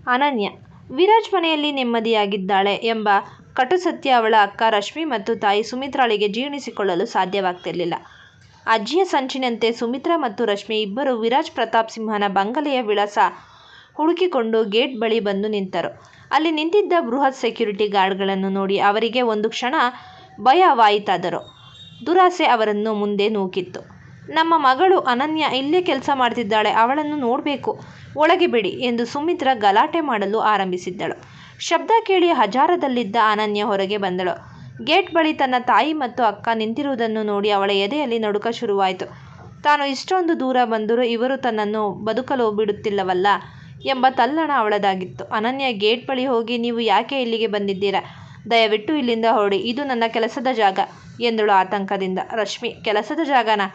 ಅನನ್ಯ ವಿರಾಜ್ ಮನೆಯಲ್ಲಿ ನೆಮ್ಮದಿಯಾಗಿದ್ದಾಳೆ ಎಂಬ ಕಟು ಸತ್ಯ ಅವಳ ಅಕ್ಕ ರಶ್ಮಿ ಮತ್ತು ತಾಯಿ ಸುಮಿತ್ರಾಳಿಗೆ ಜೀರ್ಣಿಸಿಕೊಳ್ಳಲು ಸಾಧ್ಯವಾಗ್ತಿರಲಿಲ್ಲ. ಅಜ್ಜಿಯ ಸಂಚಿನಂತೆ ಸುಮಿತ್ರಾ ಮತ್ತು ರಶ್ಮಿ ಇಬ್ಬರು ವಿರಾಜ್ ಪ್ರತಾಪ್ ಸಿಂಹನ ಬಂಗಲೆಯ ವಿಳಾಸ ಹುಡುಕಿಕೊಂಡು ಗೇಟ್ ಬಳಿ ಬಂದು ನಿಂತರು. ಅಲ್ಲಿ ನಿಂತಿದ್ದ ಬೃಹತ್ ಸೆಕ್ಯೂರಿಟಿ ಗಾರ್ಡ್ಗಳನ್ನು ನೋಡಿ ಅವರಿಗೆ ಒಂದು ಕ್ಷಣ ಭಯವಾಯಿತಾದರೂ ದುರಾಸೆ ಅವರನ್ನು ಮುಂದೆ ನೂಕಿತ್ತು. ನಮ್ಮ ಮಗಳು ಅನನ್ಯ ಇಲ್ಲೇ ಕೆಲಸ ಮಾಡ್ತಿದ್ದಾಳೆ, ಅವಳನ್ನು ನೋಡಬೇಕು, ಒಳಗೆ ಬಿಡಿ ಎಂದು ಸುಮಿತ್ರಾ ಗಲಾಟೆ ಮಾಡಲು ಆರಂಭಿಸಿದ್ದಳು. ಶಬ್ದ ಕೇಳಿ ಹಜಾರದಲ್ಲಿದ್ದ ಅನನ್ಯ ಹೊರಗೆ ಬಂದಳು. ಗೇಟ್ ಬಳಿ ತನ್ನ ತಾಯಿ ಮತ್ತು ಅಕ್ಕ ನಿಂತಿರುವುದನ್ನು ನೋಡಿ ಅವಳ ಎದೆಯಲ್ಲಿ ನಡುಕ ಶುರುವಾಯಿತು. ತಾನು ಇಷ್ಟೊಂದು ದೂರ ಬಂದರೂ ಇವರು ತನ್ನನ್ನು ಬದುಕಲು ಬಿಡುತ್ತಿಲ್ಲವಲ್ಲ ಎಂಬ ತಲ್ಲಣ ಅವಳದಾಗಿತ್ತು. ಅನನ್ಯ ಗೇಟ್ ಬಳಿ ಹೋಗಿ, ನೀವು ಯಾಕೆ ಇಲ್ಲಿಗೆ ಬಂದಿದ್ದೀರಾ? ದಯವಿಟ್ಟು ಇಲ್ಲಿಂದ ಹೊರಡಿ, ಇದು ನನ್ನ ಕೆಲಸದ ಜಾಗ ಎಂದಳು ಆತಂಕದಿಂದ. ರಶ್ಮಿ, ಕೆಲಸದ ಜಾಗನಾ?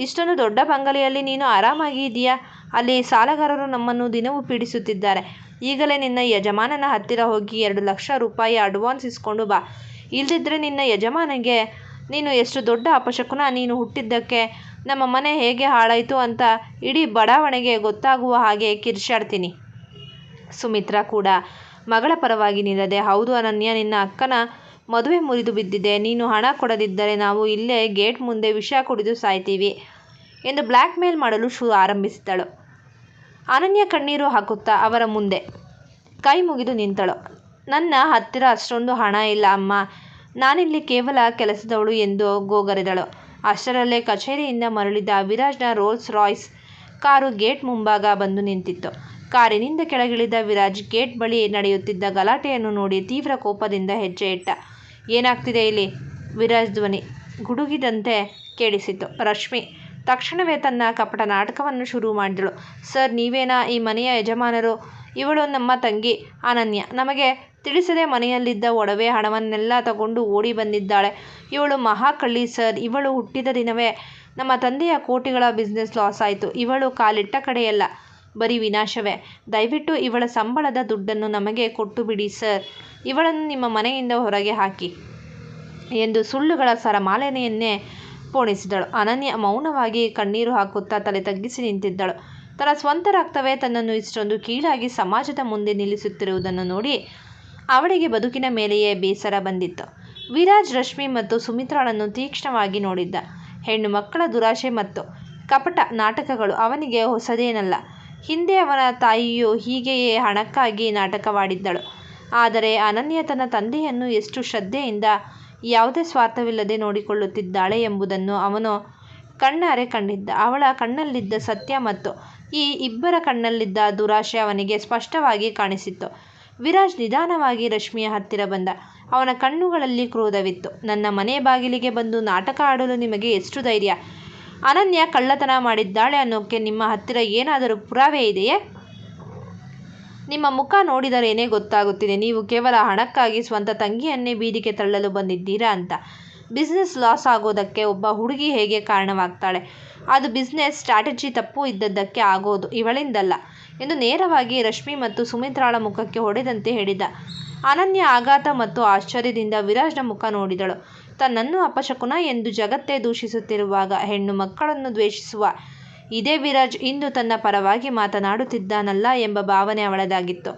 ಇಷ್ಟೊಂದು ದೊಡ್ಡ ಬಂಗಲೆಯಲ್ಲಿ ನೀನು ಆರಾಮಾಗಿ ಇದೆಯಾ? ಅಲ್ಲಿ ಸಾಲಗಾರರು ನಮ್ಮನ್ನು ದಿನವೂ ಪೀಡಿಸುತ್ತಿದ್ದಾರೆ. ಈಗಲೇ ನಿನ್ನ ಯಜಮಾನನ ಹತ್ತಿರ ಹೋಗಿ 2 ಲಕ್ಷ ರೂಪಾಯಿ ಅಡ್ವಾನ್ಸ್ ಇಸ್ಕೊಂಡು ಬಾ. ಇಲ್ದಿದ್ರೆ ನಿನ್ನ ಯಜಮಾನಿಗೆ ನೀನು ಎಷ್ಟು ದೊಡ್ಡ ಅಪಶಕುನ, ನೀನು ಹುಟ್ಟಿದ್ದಕ್ಕೆ ನಮ್ಮ ಮನೆ ಹೇಗೆ ಹಾಳಾಯಿತು ಅಂತ ಇಡೀ ಬಡಾವಣೆಗೆ ಗೊತ್ತಾಗುವ ಹಾಗೆ ಕಿರ್ಚಾಡ್ತೀನಿ. ಸುಮಿತ್ರಾ ಕೂಡ ಮಗಳ ಪರವಾಗಿ ನಿಲ್ಲದೆ, ಹೌದು ಅನನ್ಯ, ನಿನ್ನ ಅಕ್ಕನ ಮದುವೆ ಮುರಿದು ಬಿದ್ದಿದೆ. ನೀನು ಹಣ ಕೊಡದಿದ್ದರೆ ನಾವು ಇಲ್ಲೇ ಗೇಟ್ ಮುಂದೆ ವಿಷ ಕುಡಿದು ಸಾಯ್ತೀವಿ ಎಂದು ಬ್ಲ್ಯಾಕ್ ಮೇಲ್ ಮಾಡಲು ಆರಂಭಿಸಿದಳು. ಅನನ್ಯ ಕಣ್ಣೀರು ಹಾಕುತ್ತಾ ಅವರ ಮುಂದೆ ಕೈ ಮುಗಿದು ನಿಂತಳು. ನನ್ನ ಹತ್ತಿರ ಅಷ್ಟೊಂದು ಹಣ ಇಲ್ಲ ಅಮ್ಮ, ನಾನಿಲ್ಲಿ ಕೇವಲ ಕೆಲಸದವಳು ಎಂದು ಗೋಗರೆದಳು. ಅಷ್ಟರಲ್ಲೇ ಕಚೇರಿಯಿಂದ ಮರಳಿದ ವಿರಾಜ್ನ ರೋಲ್ಸ್ ರಾಯ್ಸ್ ಕಾರು ಗೇಟ್ ಮುಂಭಾಗ ಬಂದು ನಿಂತಿತ್ತು. ಕಾರಿನಿಂದ ಕೆಳಗಿಳಿದ ವಿರಾಜ್ ಗೇಟ್ ಬಳಿ ನಡೆಯುತ್ತಿದ್ದ ಗಲಾಟೆಯನ್ನು ನೋಡಿ ತೀವ್ರ ಕೋಪದಿಂದ ಹೆಜ್ಜೆ ಇಟ್ಟ. ಏನಾಗ್ತಿದೆ ಇಲ್ಲಿ? ವಿರಾಜ್ ಧ್ವನಿ ಗುಡುಗಿದಂತೆ ಕೇಳಿಸಿತು. ರಶ್ಮಿ ತಕ್ಷಣವೇ ತನ್ನ ಕಪಟ ನಾಟಕವನ್ನು ಶುರು ಮಾಡಿದಳು. ಸರ್, ನೀವೇನಾ ಈ ಮನೆಯ ಯಜಮಾನರು? ಇವಳು ನಮ್ಮ ತಂಗಿ ಅನನ್ಯ. ನಮಗೆ ತಿಳಿಸದೆ ಮನೆಯಲ್ಲಿದ್ದ ಒಡವೆ ಹಣವನ್ನೆಲ್ಲ ತಗೊಂಡು ಓಡಿ ಬಂದಿದ್ದಾಳೆ. ಇವಳು ಮಹಾ ಕಳ್ಳಿ ಸರ್. ಇವಳು ಹುಟ್ಟಿದ ದಿನವೇ ನಮ್ಮ ತಂದೆಯ ಕೋಟಿಗಳ ಬಿಸ್ನೆಸ್ ಲಾಸ್ ಆಯಿತು. ಇವಳು ಕಾಲಿಟ್ಟ ಕಡೆಯಲ್ಲ ಬರೀ ವಿನಾಶವೇ. ದಯವಿಟ್ಟು ಇವಳ ಸಂಬಳದ ದುಡ್ಡನ್ನು ನಮಗೆ ಕೊಟ್ಟು ಬಿಡಿ ಸರ್. ಇವಳನ್ನು ನಿಮ್ಮ ಮನೆಯಿಂದ ಹೊರಗೆ ಹಾಕಿ ಎಂದು ಸುಳ್ಳುಗಳ ಸರಮಾಲೆಯನ್ನೇ ಪೋಣಿಸಿದಳು. ಅನನ್ಯ ಮೌನವಾಗಿ ಕಣ್ಣೀರು ಹಾಕುತ್ತಾ ತಲೆ ತಗ್ಗಿಸಿ ನಿಂತಿದ್ದಳು. ತನ್ನ ಸ್ವಂತ ರಕ್ತವೇ ತನ್ನನ್ನು ಇಷ್ಟೊಂದು ಕೀಳಾಗಿ ಸಮಾಜದ ಮುಂದೆ ನಿಲ್ಲಿಸುತ್ತಿರುವುದನ್ನು ನೋಡಿ ಅವಳಿಗೆ ಬದುಕಿನ ಮೇಲೆಯೇ ಬೇಸರ ಬಂದಿತ್ತು. ವಿರಾಜ್ ರಶ್ಮಿ ಮತ್ತು ಸುಮಿತ್ರಾಳನ್ನು ತೀಕ್ಷ್ಣವಾಗಿ ನೋಡಿದ್ದ. ಹೆಣ್ಣು ಮಕ್ಕಳ ದುರಾಶೆ ಮತ್ತು ಕಪಟ ನಾಟಕಗಳು ಅವನಿಗೆ ಹೊಸದೇನಲ್ಲ. ಹಿಂದೆ ಅವನ ತಾಯಿಯೂ ಹೀಗೆಯೇ ಹಣಕ್ಕಾಗಿ ನಾಟಕವಾಡಿದ್ದಳು. ಆದರೆ ಅನನ್ಯ ತನ್ನ ತಂದೆಯನ್ನು ಎಷ್ಟು ಶ್ರದ್ಧೆಯಿಂದ, ಯಾವುದೇ ಸ್ವಾರ್ಥವಿಲ್ಲದೆ ನೋಡಿಕೊಳ್ಳುತ್ತಿದ್ದಾಳೆ ಎಂಬುದನ್ನು ಅವನು ಕಣ್ಣಾರೆ ಕಂಡಿದ್ದ. ಅವಳ ಕಣ್ಣಲ್ಲಿದ್ದ ಸತ್ಯ ಮತ್ತು ಈ ಇಬ್ಬರ ಕಣ್ಣಲ್ಲಿದ್ದ ದುರಾಶೆ ಅವನಿಗೆ ಸ್ಪಷ್ಟವಾಗಿ ಕಾಣಿಸಿತ್ತು. ವಿರಾಜ್ ನಿಧಾನವಾಗಿ ರಶ್ಮಿಯ ಹತ್ತಿರ ಬಂದ. ಅವನ ಕಣ್ಣುಗಳಲ್ಲಿ ಕ್ರೋಧವಿತ್ತು. ನನ್ನ ಮನೆ ಬಾಗಿಲಿಗೆ ಬಂದು ನಾಟಕ ಆಡಲು ನಿಮಗೆ ಎಷ್ಟು ಧೈರ್ಯ? ಅನನ್ಯ ಕಳ್ಳತನ ಮಾಡಿದ್ದಾಳೆ ಅನ್ನೋಕ್ಕೆ ನಿಮ್ಮ ಹತ್ತಿರ ಏನಾದರೂ ಪುರಾವೆ ಇದೆಯೇ? ನಿಮ್ಮ ಮುಖ ನೋಡಿದರೇನೇ ಗೊತ್ತಾಗುತ್ತಿದೆ, ನೀವು ಕೇವಲ ಹಣಕ್ಕಾಗಿ ಸ್ವಂತ ತಂಗಿಯನ್ನೇ ಬೀದಿಗೆ ತಳ್ಳಲು ಬಂದಿದ್ದೀರಾ ಅಂತ. ಬಿಸ್ನೆಸ್ ಲಾಸ್ ಆಗೋದಕ್ಕೆ ಒಬ್ಬ ಹುಡುಗಿ ಹೇಗೆ ಕಾರಣವಾಗ್ತಾಳೆ? ಅದು ಬಿಸ್ನೆಸ್ ಸ್ಟ್ರಾಟಜಿ ತಪ್ಪು ಇದ್ದದ್ದಕ್ಕೆ ಆಗೋದು, ಇವಳಿಂದಲ್ಲ ಎಂದು ನೇರವಾಗಿ ರಶ್ಮಿ ಮತ್ತು ಸುಮಿತ್ರಾಳ ಮುಖಕ್ಕೆ ಹೊಡೆದಂತೆ ಹೇಳಿದ. ಅನನ್ಯ ಆಘಾತ ಮತ್ತು ಆಶ್ಚರ್ಯದಿಂದ ವಿರಾಜ್ನ ಮುಖ ನೋಡಿದಳು. ತನ್ನನ್ನು ಅಪಶಕುನ ಎಂದು ಜಗತ್ತೇ ದೂಷಿಸುತ್ತಿರುವಾಗ ಹೆಣ್ಣು ಮಕ್ಕಳನ್ನು ದ್ವೇಷಿಸುವ ಇದೇ ವಿರಾಜ್ ಇಂದು ತನ್ನ ಪರವಾಗಿ ಮಾತನಾಡುತ್ತಿದ್ದಾನಲ್ಲ ಎಂಬ ಭಾವನೆ ಅವಳದಾಗಿತ್ತು.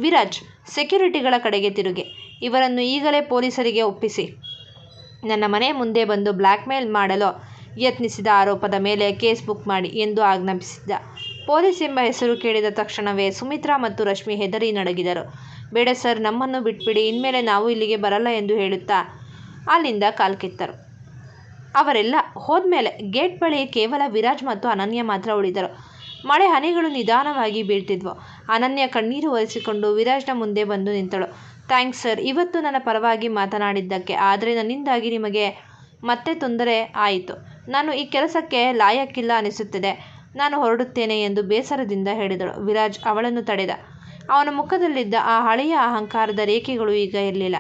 ವಿರಾಜ್ ಸೆಕ್ಯೂರಿಟಿಗಳ ಕಡೆಗೆ ತಿರುಗಿ, ಇವರನ್ನು ಈಗಲೇ ಪೊಲೀಸರಿಗೆ ಒಪ್ಪಿಸಿ. ನನ್ನ ಮನೆ ಮುಂದೆ ಬಂದು ಬ್ಲ್ಯಾಕ್ ಮೇಲ್ ಮಾಡಲು ಯತ್ನಿಸಿದ ಆರೋಪದ ಮೇಲೆ ಕೇಸ್ ಬುಕ್ ಮಾಡಿ ಎಂದು ಆಜ್ಞಾಪಿಸಿದ್ದ. ಪೊಲೀಸ್ ಎಂಬ ಹೆಸರು ಕೇಳಿದ ತಕ್ಷಣವೇ ಸುಮಿತ್ರಾ ಮತ್ತು ರಶ್ಮಿ ಹೆದರಿ ನಡುಗಿದರು. ಬೇಡ ಸರ್, ನಮ್ಮನ್ನು ಬಿಟ್ಬಿಡಿ, ಇನ್ಮೇಲೆ ನಾವು ಇಲ್ಲಿಗೆ ಬರಲ್ಲ ಎಂದು ಹೇಳುತ್ತಾ ಅಲ್ಲಿಂದ ಕಾಲ್ಕಿತ್ತರು. ಅವರೆಲ್ಲ ಹೋದ್ಮೇಲೆ ಗೇಟ್ ಬಳಿ ಕೇವಲ ವಿರಾಜ್ ಮತ್ತು ಅನನ್ಯ ಮಾತ್ರ ಉಳಿದರು. ಮಳೆ ಹನಿಗಳು ನಿಧಾನವಾಗಿ ಬೀಳ್ತಿದ್ವು. ಅನನ್ಯ ಕಣ್ಣೀರು ಒರೆಸಿಕೊಂಡು ವಿರಾಜ್ನ ಮುಂದೆ ಬಂದು ನಿಂತಳು. ಥ್ಯಾಂಕ್ಸ್ ಸರ್, ಇವತ್ತು ನನ್ನ ಪರವಾಗಿ ಮಾತನಾಡಿದ್ದಕ್ಕೆ. ಆದರೆ ನನ್ನಿಂದಾಗಿ ನಿಮಗೆ ಮತ್ತೆ ತೊಂದರೆ ಆಯಿತು. ನಾನು ಈ ಕೆಲಸಕ್ಕೆ ಲಾಯಕ್ಕಿಲ್ಲ ಅನಿಸುತ್ತದೆ. ನಾನು ಹೊರಡುತ್ತೇನೆ ಎಂದು ಬೇಸರದಿಂದ ಹೇಳಿದಳು. ವಿರಾಜ್ ಅವಳನ್ನು ತಡೆದ. ಅವನ ಮುಖದಲ್ಲಿದ್ದ ಆ ಹಳೆಯ ಅಹಂಕಾರದ ರೇಖೆಗಳು ಈಗ ಇರಲಿಲ್ಲ.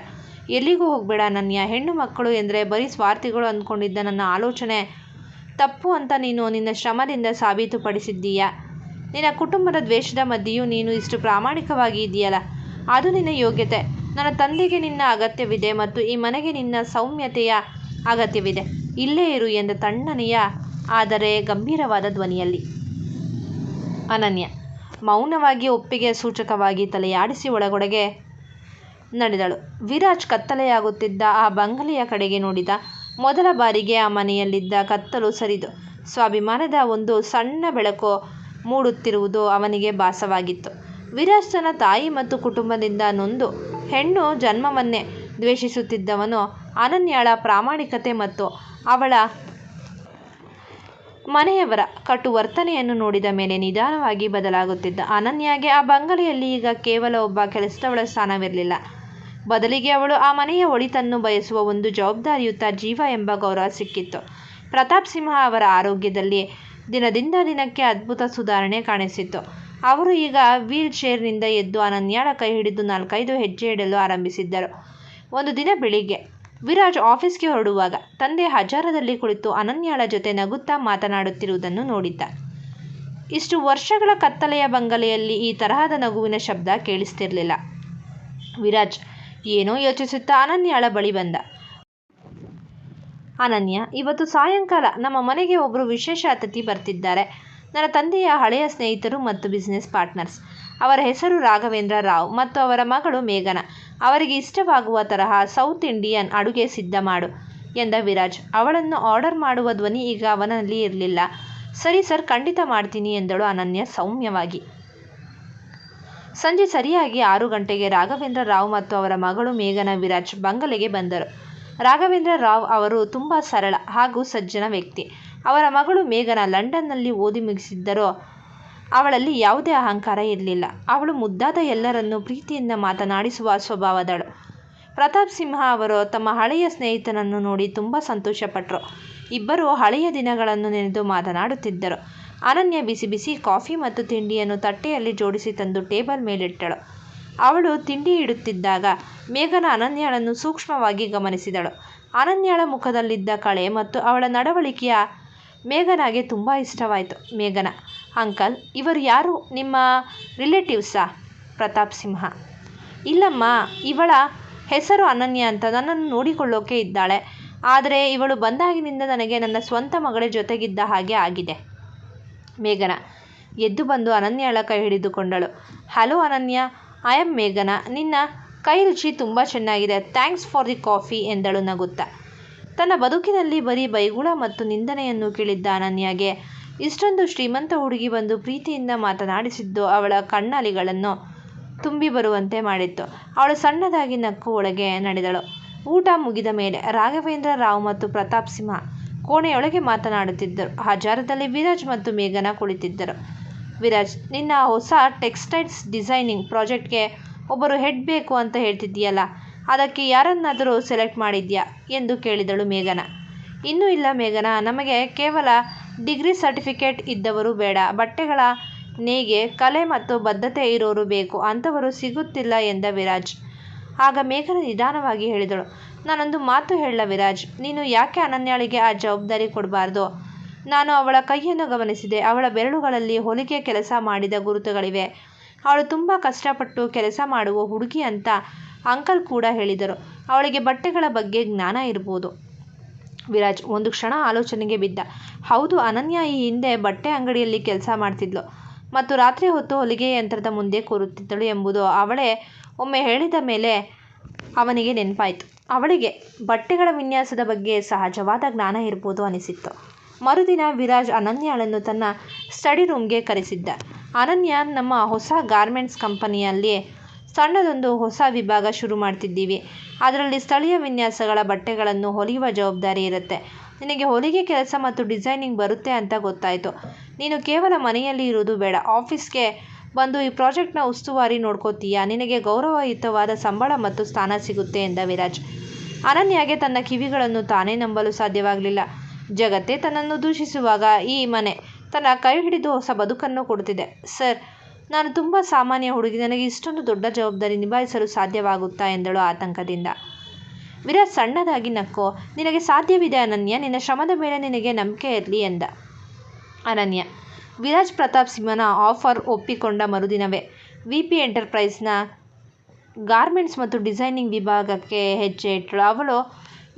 ಎಲ್ಲಿಗೂ ಹೋಗಬೇಡ ಅನನ್ಯ. ಹೆಣ್ಣು ಮಕ್ಕಳು ಎಂದರೆ ಬರೀ ಸ್ವಾರ್ಥಿಗಳು ಅಂದ್ಕೊಂಡಿದ್ದ ನನ್ನ ಆಲೋಚನೆ ತಪ್ಪು ಅಂತ ನೀನು ನಿನ್ನ ಶ್ರಮದಿಂದ ಸಾಬೀತುಪಡಿಸಿದ್ದೀಯಾ. ನಿನ್ನ ಕುಟುಂಬದ ದ್ವೇಷದ ಮಧ್ಯೆಯೂ ನೀನು ಇಷ್ಟು ಪ್ರಾಮಾಣಿಕವಾಗಿ ಇದೆಯಲ್ಲ, ಅದು ನಿನ್ನ ಯೋಗ್ಯತೆ. ನನ್ನ ತಂದೆಗೆ ನಿನ್ನ ಅಗತ್ಯವಿದೆ ಮತ್ತು ಈ ಮನೆಗೆ ನಿನ್ನ ಸೌಮ್ಯತೆಯ ಅಗತ್ಯವಿದೆ. ಇಲ್ಲೇ ಇರು ಎಂದ ತಣ್ಣನೆಯ ಆದರೆ ಗಂಭೀರವಾದ ಧ್ವನಿಯಲ್ಲಿ. ಅನನ್ಯ ಮೌನವಾಗಿ ಒಪ್ಪಿಗೆ ಸೂಚಕವಾಗಿ ತಲೆಯಾಡಿಸಿ ಒಳಗೊಳಗೆ ನಡೆದಳು. ವಿರಾಜ್ ಕತ್ತಲೆಯಾಗುತ್ತಿದ್ದ ಆ ಬಂಗಲೆಯ ಕಡೆಗೆ ನೋಡಿದ. ಮೊದಲ ಬಾರಿಗೆ ಆ ಮನೆಯಲ್ಲಿದ್ದ ಕತ್ತಲು ಸರಿದು ಸ್ವಾಭಿಮಾನದ ಒಂದು ಸಣ್ಣ ಬೆಳಕು ಮೂಡುತ್ತಿರುವುದು ಅವನಿಗೆ ಭಾಸವಾಗಿತ್ತು. ವಿರಾಜ್ ತನ್ನ ತಾಯಿ ಮತ್ತು ಕುಟುಂಬದಿಂದ ನೊಂದು ಹೆಣ್ಣು ಜನ್ಮವನ್ನೇ ದ್ವೇಷಿಸುತ್ತಿದ್ದವನು ಅನನ್ಯಾಳ ಪ್ರಾಮಾಣಿಕತೆ ಮತ್ತು ಅವಳ ಮನೆಯವರ ಕಟು ವರ್ತನೆಯನ್ನು ನೋಡಿದ ಮೇಲೆ ನಿಧಾನವಾಗಿ ಬದಲಾಗುತ್ತಿದ್ದ. ಅನನ್ಯಾಗೆ ಆ ಬಂಗಲೆಯಲ್ಲಿ ಈಗ ಕೇವಲ ಒಬ್ಬ ಕೆಲಸದವಳ ಸ್ಥಾನವಿರಲಿಲ್ಲ. ಬದಲಿಗೆ ಅವಳು ಆ ಮನೆಯ ಒಳಿತನ್ನು ಬಯಸುವ ಒಂದು ಜವಾಬ್ದಾರಿಯುತ ಜೀವ ಎಂಬ ಗೌರವ ಸಿಕ್ಕಿತ್ತು. ಪ್ರತಾಪ್ ಸಿಂಹ ಅವರ ಆರೋಗ್ಯದಲ್ಲಿ ದಿನದಿಂದ ದಿನಕ್ಕೆ ಅದ್ಭುತ ಸುಧಾರಣೆ ಕಾಣಿಸಿತ್ತು. ಅವರು ಈಗ ವೀಲ್ ಚೇರ್ನಿಂದ ಎದ್ದು ಅನನ್ಯಾಳ ಕೈ ಹಿಡಿದು 4-5 ಹೆಜ್ಜೆ ಇಡಲು ಆರಂಭಿಸಿದ್ದರು. ಒಂದು ದಿನ ಬೆಳಿಗ್ಗೆ ವಿರಾಜ್ ಆಫೀಸ್ಗೆ ಹೊರಡುವಾಗ ತಂದೆ ಹಜಾರದಲ್ಲಿ ಕುಳಿತು ಅನನ್ಯಾಳ ಜೊತೆ ನಗುತ್ತಾ ಮಾತನಾಡುತ್ತಿರುವುದನ್ನು ನೋಡಿದ್ದ. ಇಷ್ಟು ವರ್ಷಗಳ ಕತ್ತಲೆಯ ಬಂಗಲೆಯಲ್ಲಿ ಈ ತರಹದ ನಗುವಿನ ಶಬ್ದ ಕೇಳಿಸ್ತಿರಲಿಲ್ಲ. ವಿರಾಜ್ ಏನೋ ಯೋಚಿಸುತ್ತಾ ಅನನ್ಯಾಳ ಬಳಿ ಬಂದ. ಅನನ್ಯ, ಇವತ್ತು ಸಾಯಂಕಾಲ ನಮ್ಮ ಮನೆಗೆ ಒಬ್ಬರು ವಿಶೇಷ ಅತಿಥಿ ಬರ್ತಿದ್ದಾರೆ. ನನ್ನ ತಂದೆಯ ಹಳೆಯ ಸ್ನೇಹಿತರು ಮತ್ತು ಬಿಸ್ನೆಸ್ ಪಾರ್ಟ್ನರ್ಸ್. ಅವರ ಹೆಸರು ರಾಘವೇಂದ್ರ ರಾವ್ ಮತ್ತು ಅವರ ಮಗಳು ಮೇಘನಾ. ಅವರಿಗೆ ಇಷ್ಟವಾಗುವ ತರಹ ಸೌತ್ ಇಂಡಿಯನ್ ಅಡುಗೆ ಸಿದ್ಧ ಮಾಡು ಎಂದ ವಿರಾಜ್. ಅವಳನ್ನು ಆರ್ಡರ್ ಮಾಡುವ ಧ್ವನಿ ಈಗ ಅವನಲ್ಲಿ ಇರಲಿಲ್ಲ. ಸರಿ ಸರ್, ಖಂಡಿತ ಮಾಡ್ತೀನಿ ಎಂದಳು ಅನನ್ಯ ಸೌಮ್ಯವಾಗಿ. ಸಂಜೆ ಸರಿಯಾಗಿ 6 ಗಂಟೆಗೆ ರಾಘವೇಂದ್ರ ರಾವ್ ಮತ್ತು ಅವರ ಮಗಳು ಮೇಘನಾ ವಿರಾಜ್ ಬಂಗಲೆಗೆ ಬಂದರು. ರಾಘವೇಂದ್ರ ರಾವ್ ಅವರು ತುಂಬ ಸರಳ ಹಾಗೂ ಸಜ್ಜನ ವ್ಯಕ್ತಿ. ಅವರ ಮಗಳು ಮೇಘನಾ ಲಂಡನ್ನಲ್ಲಿ ಓದಿ ಮುಗಿಸಿದ್ದರೂ ಅವಳಲ್ಲಿ ಯಾವುದೇ ಅಹಂಕಾರ ಇರಲಿಲ್ಲ. ಅವಳು ಮುದ್ದಾದ ಎಲ್ಲರನ್ನೂ ಪ್ರೀತಿಯಿಂದ ಮಾತನಾಡಿಸುವ ಸ್ವಭಾವದಳು. ಪ್ರತಾಪ್ ಸಿಂಹ ಅವರು ತಮ್ಮ ಹಳೆಯ ಸ್ನೇಹಿತನನ್ನು ನೋಡಿ ತುಂಬ ಸಂತೋಷಪಟ್ಟರು. ಇಬ್ಬರೂ ಹಳೆಯ ದಿನಗಳನ್ನು ನೆನೆದು ಮಾತನಾಡುತ್ತಿದ್ದರು. ಅನನ್ಯ ಬಿಸಿ ಬಿಸಿ ಕಾಫಿ ಮತ್ತು ತಿಂಡಿಯನ್ನು ತಟ್ಟೆಯಲ್ಲಿ ಜೋಡಿಸಿ ತಂದು ಟೇಬಲ್ ಮೇಲಿಟ್ಟಳು. ಅವಳು ತಿಂಡಿ ಇಡುತ್ತಿದ್ದಾಗ ಮೇಘನಾ ಅನನ್ಯಾಳನ್ನು ಸೂಕ್ಷ್ಮವಾಗಿ ಗಮನಿಸಿದಳು. ಅನನ್ಯಾಳ ಮುಖದಲ್ಲಿದ್ದ ಕಳೆ ಮತ್ತು ಅವಳ ನಡವಳಿಕೆಯ ಮೇಘನಾಗೆ ತುಂಬ ಇಷ್ಟವಾಯಿತು. ಮೇಘನಾ, ಅಂಕಲ್, ಇವರು ಯಾರು? ನಿಮ್ಮ ರಿಲೇಟಿವ್ಸಾ? ಪ್ರತಾಪ್ ಸಿಂಹ: ಇಲ್ಲಮ್ಮ, ಇವಳ ಹೆಸರು ಅನನ್ಯ ಅಂತ. ನನ್ನನ್ನು ನೋಡಿಕೊಳ್ಳೋಕೆ ಇದ್ದಾಳೆ. ಆದರೆ ಇವಳು ಬಂದಾಗಿನಿಂದ ನನಗೆ ನನ್ನ ಸ್ವಂತ ಮಗಳ ಜೊತೆಗಿದ್ದ ಹಾಗೆ ಆಗಿದೆ. ಮೇಘನಾ ಎದ್ದು ಬಂದು ಅನನ್ಯಾಳ ಕೈ ಹಿಡಿದುಕೊಂಡಳು. ಹಲೋ ಅನನ್ಯ, ಐ ಆಮ್ ಮೇಘನಾ. ನಿನ್ನ ಕೈ ರುಚಿ ತುಂಬ ಚೆನ್ನಾಗಿದೆ. ಥ್ಯಾಂಕ್ಸ್ ಫಾರ್ ದಿ ಕಾಫಿ ಎಂದಳು ನಗುತ್ತಾ. ತನ್ನ ಬದುಕಿನಲ್ಲಿ ಬರೀ ಬೈಗುಳ ಮತ್ತು ನಿಂದನೆಯನ್ನು ಕೇಳಿದ್ದ ಅನನ್ಯಾಗೆ ಇಷ್ಟೊಂದು ಶ್ರೀಮಂತ ಹುಡುಗಿ ಬಂದು ಪ್ರೀತಿಯಿಂದ ಮಾತನಾಡಿಸಿದ್ದು ಅವಳ ಕಣ್ಣಾಲಿಗಳನ್ನು ತುಂಬಿ ಬರುವಂತೆ ಮಾಡಿತ್ತು. ಅವಳು ಸಣ್ಣದಾಗಿ ನಕ್ಕು ಒಳಗೆ ನಡೆದಳು. ಊಟ ಮುಗಿದ ಮೇಲೆ ರಾಘವೇಂದ್ರ ರಾವ್ ಮತ್ತು ಪ್ರತಾಪ್ ಸಿಂಹ ಕೋಣೆಯೊಳಗೆ ಮಾತನಾಡುತ್ತಿದ್ದರು. ಹಜಾರದಲ್ಲಿ ವಿರಾಜ್ ಮತ್ತು ಮೇಘನಾ ಕುಳಿತಿದ್ದರು. ವಿರಾಜ್, ನಿನ್ನ ಹೊಸ ಟೆಕ್ಸ್ಟೈಲ್ಸ್ ಡಿಸೈನಿಂಗ್ ಪ್ರಾಜೆಕ್ಟ್ಗೆ ಒಬ್ಬರು ಹೆಡ್ ಬೇಕು ಅಂತ ಹೇಳ್ತಿದ್ದೀಯಲ್ಲ, ಅದಕ್ಕೆ ಯಾರನ್ನಾದರೂ ಸೆಲೆಕ್ಟ್ ಮಾಡಿದ್ಯಾ ಎಂದು ಕೇಳಿದಳು ಮೇಘನಾ. ಇನ್ನೂ ಇಲ್ಲ ಮೇಘನಾ, ನಮಗೆ ಕೇವಲ ಡಿಗ್ರಿ ಸರ್ಟಿಫಿಕೇಟ್ ಇದ್ದವರು ಬೇಡ. ಬಟ್ಟೆಗಳ ನೇಯ್ಗೆ ಕಲೆ ಮತ್ತು ಬದ್ಧತೆ ಇರೋರು ಬೇಕು. ಅಂಥವರು ಸಿಗುತ್ತಿಲ್ಲ ಎಂದ ವಿರಾಜ್. ಆಗ ಮೇಘನಾ ನಿಧಾನವಾಗಿ ಹೇಳಿದಳು, ನಾನೊಂದು ಮಾತು ಹೇಳಲ ವಿರಾಜ್, ನೀನು ಯಾಕೆ ಅನನ್ಯಾಳಿಗೆ ಆ ಜವಾಬ್ದಾರಿ ಕೊಡಬಾರ್ದು? ನಾನು ಅವಳ ಕೈಯನ್ನು ಗಮನಿಸಿದೆ. ಅವಳ ಬೆರಳುಗಳಲ್ಲಿ ಹೊಲಿಗೆ ಕೆಲಸ ಮಾಡಿದ ಗುರುತುಗಳಿವೆ. ಅವಳು ತುಂಬ ಕಷ್ಟಪಟ್ಟು ಕೆಲಸ ಮಾಡುವ ಹುಡುಗಿ ಅಂತ ಅಂಕಲ್ ಕೂಡ ಹೇಳಿದರು. ಅವಳಿಗೆ ಬಟ್ಟೆಗಳ ಬಗ್ಗೆ ಜ್ಞಾನ ಇರ್ಬೋದು. ವಿರಾಜ್ ಒಂದು ಕ್ಷಣ ಆಲೋಚನೆಗೆ ಬಿದ್ದ. ಹೌದು, ಅನನ್ಯ ಈ ಹಿಂದೆ ಬಟ್ಟೆ ಅಂಗಡಿಯಲ್ಲಿ ಕೆಲಸ ಮಾಡ್ತಿದ್ಲು ಮತ್ತು ರಾತ್ರಿ ಹೊತ್ತು ಹೊಲಿಗೆ ಯಂತ್ರದ ಮುಂದೆ ಕೂರುತ್ತಿದ್ದಳು ಎಂಬುದು ಅವಳೇ ಒಮ್ಮೆ ಹೇಳಿದ ಮೇಲೆ ಅವನಿಗೆ ನೆನಪಾಯಿತು. ಅವಳಿಗೆ ಬಟ್ಟೆಗಳ ವಿನ್ಯಾಸದ ಬಗ್ಗೆ ಸಹಜವಾದ ಜ್ಞಾನ ಇರ್ಬೋದು ಅನಿಸಿತ್ತು. ಮರುದಿನ ವಿರಾಜ್ ಅನನ್ಯಾಳನ್ನು ತನ್ನ ಸ್ಟಡಿ ರೂಮ್ಗೆ ಕರೆಸಿದ್ದ. ಅನನ್ಯ, ನಮ್ಮ ಹೊಸ ಗಾರ್ಮೆಂಟ್ಸ್ ಕಂಪನಿಯಲ್ಲಿ ಸಣ್ಣದೊಂದು ಹೊಸ ವಿಭಾಗ ಶುರು ಮಾಡ್ತಿದ್ದೀವಿ. ಅದರಲ್ಲಿ ಸ್ಥಳೀಯ ವಿನ್ಯಾಸಗಳ ಬಟ್ಟೆಗಳನ್ನು ಹೊಲಿಯುವ ಜವಾಬ್ದಾರಿ ಇರುತ್ತೆ. ನಿನಗೆ ಹೊಲಿಗೆ ಕೆಲಸ ಮತ್ತು ಡಿಸೈನಿಂಗ್ ಬರುತ್ತೆ ಅಂತ ಗೊತ್ತಾಯಿತು. ನೀನು ಕೇವಲ ಮನೆಯಲ್ಲಿ ಇರೋದು ಬೇಡ, ಆಫೀಸ್ಗೆ ಬಂದು ಈ ಪ್ರಾಜೆಕ್ಟ್ನ ಉಸ್ತುವಾರಿ ನೋಡ್ಕೋತೀಯಾ. ನಿನಗೆ ಗೌರವಯುತವಾದ ಸಂಬಳ ಮತ್ತು ಸ್ಥಾನ ಸಿಗುತ್ತೆ ಎಂದ ವಿರಾಜ್. ಅನನ್ಯಾಗೆ ತನ್ನ ಕಿವಿಗಳನ್ನು ತಾನೇ ನಂಬಲು ಸಾಧ್ಯವಾಗಲಿಲ್ಲ. ಜಗತ್ತೇ ತನ್ನನ್ನು ದೂಷಿಸುವಾಗ ಈ ಮನೆ ತನ್ನ ಕೈ ಹಿಡಿದು ಹೊಸ ಬದುಕನ್ನು ಕೊಡುತ್ತಿದೆ. ಸರ್, ನಾನು ತುಂಬ ಸಾಮಾನ್ಯ ಹುಡುಗಿ. ನನಗೆ ಇಷ್ಟೊಂದು ದೊಡ್ಡ ಜವಾಬ್ದಾರಿ ನಿಭಾಯಿಸಲು ಸಾಧ್ಯವಾಗುತ್ತಾ ಎಂದಳು ಆತಂಕದಿಂದ. ವಿರಾಜ್ ಸಣ್ಣದಾಗಿ ನಕ್ಕು, ನಿನಗೆ ಸಾಧ್ಯವಿದೆ ಅನನ್ಯ. ನಿನ್ನ ಶ್ರಮದ ಮೇಲೆ ನಿನಗೆ ನಂಬಿಕೆ ಇರಲಿ ಎಂದ. ಅನನ್ಯ ವಿರಾಜ್ ಪ್ರತಾಪ್ ಸಿಂಹನ ಆಫರ್ ಒಪ್ಪಿಕೊಂಡ ಮರುದಿನವೇ VP ಎಂಟರ್ಪ್ರೈಸ್ನ ಗಾರ್ಮೆಂಟ್ಸ್ ಮತ್ತು ಡಿಸೈನಿಂಗ್ ವಿಭಾಗಕ್ಕೆ ಹೆಜ್ಜೆ ಇಟ್ಟಳು. ಅವಳು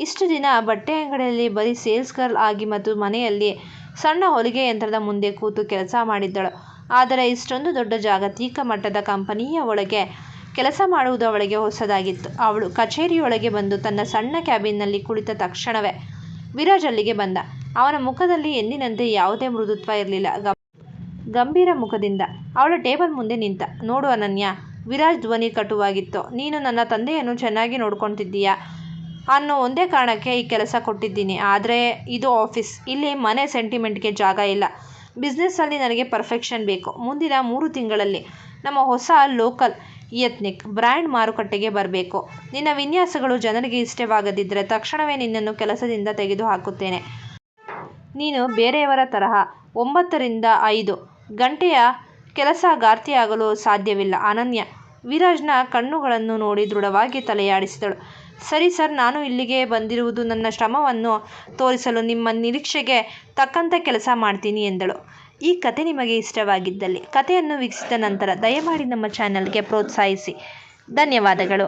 ಇಷ್ಟು ದಿನ ಬಟ್ಟೆ ಅಂಗಡಿಯಲ್ಲಿ ಬರೀ ಸೇಲ್ಸ್ ಗರ್ಲ್ ಆಗಿ ಮತ್ತು ಮನೆಯಲ್ಲಿ ಸಣ್ಣ ಹೊಲಿಗೆ ಯಂತ್ರದ ಮುಂದೆ ಕೂತು ಕೆಲಸ ಮಾಡಿದ್ದಳು. ಆದರೆ ಇಷ್ಟೊಂದು ದೊಡ್ಡ ಜಾಗತಿಕ ಮಟ್ಟದ ಕಂಪನಿಯ ಒಳಗೆ ಕೆಲಸ ಮಾಡುವುದು ಅವಳಿಗೆ ಹೊಸದಾಗಿತ್ತು. ಅವಳು ಕಚೇರಿಯೊಳಗೆ ಬಂದು ತನ್ನ ಸಣ್ಣ ಕ್ಯಾಬಿನ್ನಲ್ಲಿ ಕುಳಿತ ತಕ್ಷಣವೇ ವಿರಾಜ್ ಅಲ್ಲಿಗೆ ಬಂದ. ಅವನ ಮುಖದಲ್ಲಿ ಎಂದಿನಂತೆ ಯಾವುದೇ ಮೃದುತ್ವ ಇರಲಿಲ್ಲ. ಗಂಭೀರ ಮುಖದಿಂದ ಅವಳ ಟೇಬಲ್ ಮುಂದೆ ನಿಂತ. ನೋಡು ಅನನ್ಯ, ವಿರಾಜ್ ಧ್ವನಿ ಕಟುವಾಗಿತ್ತು. ನೀನು ನನ್ನ ತಂದೆಯನ್ನು ಚೆನ್ನಾಗಿ ನೋಡ್ಕೊತಿದ್ದೀಯಾ ಅನ್ನೋ ಒಂದೇ ಕಾರಣಕ್ಕೆ ಈ ಕೆಲಸ ಕೊಟ್ಟಿದ್ದೀನಿ. ಆದರೆ ಇದು ಆಫೀಸ್, ಇಲ್ಲಿ ಮನೆ ಸೆಂಟಿಮೆಂಟ್ಗೆ ಜಾಗ ಇಲ್ಲ. ಬಿಸ್ನೆಸ್ಸಲ್ಲಿ ನನಗೆ ಪರ್ಫೆಕ್ಷನ್ ಬೇಕು. ಮುಂದಿನ 3 ತಿಂಗಳಲ್ಲಿ ನಮ್ಮ ಹೊಸ ಲೋಕಲ್ ಎತ್ನಿಕ್ ಬ್ರ್ಯಾಂಡ್ ಮಾರುಕಟ್ಟೆಗೆ ಬರಬೇಕು. ನಿನ್ನ ವಿನ್ಯಾಸಗಳು ಜನರಿಗೆ ಇಷ್ಟವಾಗದಿದ್ದರೆ ತಕ್ಷಣವೇ ನಿನ್ನನ್ನು ಕೆಲಸದಿಂದ ತೆಗೆದು ಹಾಕುತ್ತೇನೆ. ನೀನು ಬೇರೆಯವರ ತರಹ 9 ರಿಂದ 5 ಗಂಟೆಯ ಕೆಲಸಗಾರ್ತಿಯಾಗಲು ಸಾಧ್ಯವಿಲ್ಲ. ಅನನ್ಯ ವಿರಾಜ್ನ ಕಣ್ಣುಗಳನ್ನು ನೋಡಿ ದೃಢವಾಗಿ ತಲೆಯಾಡಿಸಿದಳು. ಸರಿ ಸರ್, ನಾನು ಇಲ್ಲಿಗೆ ಬಂದಿರುವುದು ನನ್ನ ಶ್ರಮವನ್ನು ತೋರಿಸಲು. ನಿಮ್ಮ ನಿರೀಕ್ಷೆಗೆ ತಕ್ಕಂತೆ ಕೆಲಸ ಮಾಡ್ತೀನಿ ಎಂದಳು. ಈ ಕತೆ ನಿಮಗೆ ಇಷ್ಟವಾಗಿದ್ದಲ್ಲಿ ಕತೆಯನ್ನು ವೀಕ್ಷಿಸಿದ ನಂತರ ದಯಮಾಡಿ ನಮ್ಮ ಚಾನೆಲ್ಗೆ ಪ್ರೋತ್ಸಾಹಿಸಿ. ಧನ್ಯವಾದಗಳು.